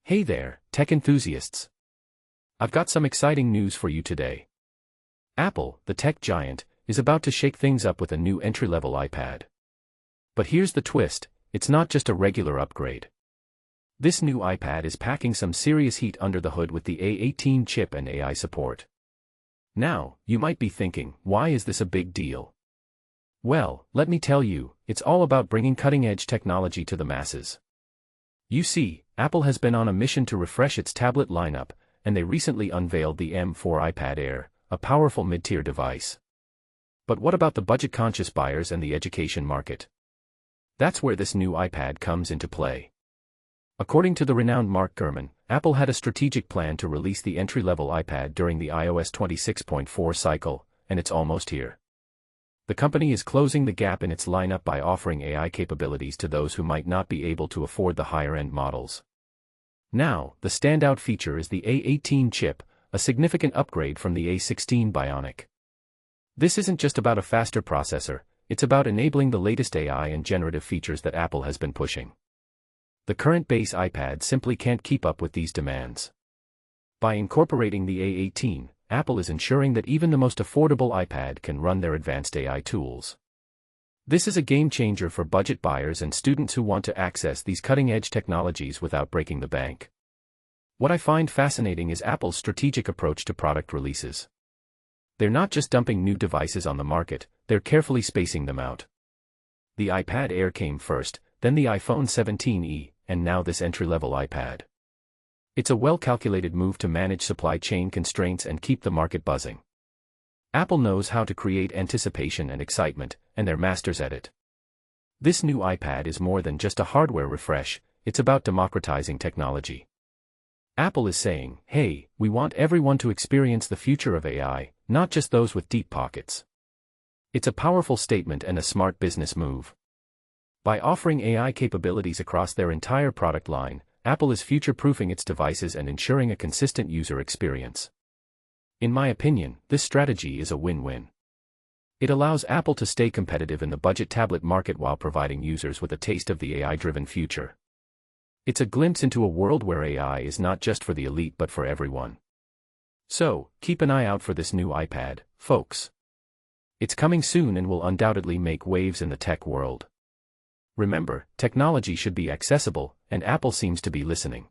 Hey there, tech enthusiasts. I've got some exciting news for you today. Apple, the tech giant, is about to shake things up with a new entry-level iPad. But here's the twist, it's not just a regular upgrade. This new iPad is packing some serious heat under the hood with the A18 chip and AI support. Now, you might be thinking, why is this a big deal? Well, let me tell you, it's all about bringing cutting-edge technology to the masses. You see, Apple has been on a mission to refresh its tablet lineup, and they recently unveiled the M4 iPad Air, a powerful mid-tier device. But what about the budget-conscious buyers and the education market? That's where this new iPad comes into play. According to the renowned Mark Gurman, Apple had a strategic plan to release the entry-level iPad during the iOS 26.4 cycle, and it's almost here. The company is closing the gap in its lineup by offering AI capabilities to those who might not be able to afford the higher-end models. Now, the standout feature is the A18 chip, a significant upgrade from the A16 Bionic. This isn't just about a faster processor, it's about enabling the latest AI and generative features that Apple has been pushing. The current base iPad simply can't keep up with these demands. By incorporating the A18, Apple is ensuring that even the most affordable iPad can run their advanced AI tools. This is a game-changer for budget buyers and students who want to access these cutting-edge technologies without breaking the bank. What I find fascinating is Apple's strategic approach to product releases. They're not just dumping new devices on the market, they're carefully spacing them out. The iPad Air came first, then the iPhone 17e, and now this entry-level iPad. It's a well-calculated move to manage supply chain constraints and keep the market buzzing. Apple knows how to create anticipation and excitement, and they're masters at it. This new iPad is more than just a hardware refresh, it's about democratizing technology. Apple is saying, hey, we want everyone to experience the future of AI, not just those with deep pockets. It's a powerful statement and a smart business move. By offering AI capabilities across their entire product line, Apple is future-proofing its devices and ensuring a consistent user experience. In my opinion, this strategy is a win-win. It allows Apple to stay competitive in the budget tablet market while providing users with a taste of the AI-driven future. It's a glimpse into a world where AI is not just for the elite but for everyone. So, keep an eye out for this new iPad, folks. It's coming soon and will undoubtedly make waves in the tech world. Remember, technology should be accessible, and Apple seems to be listening.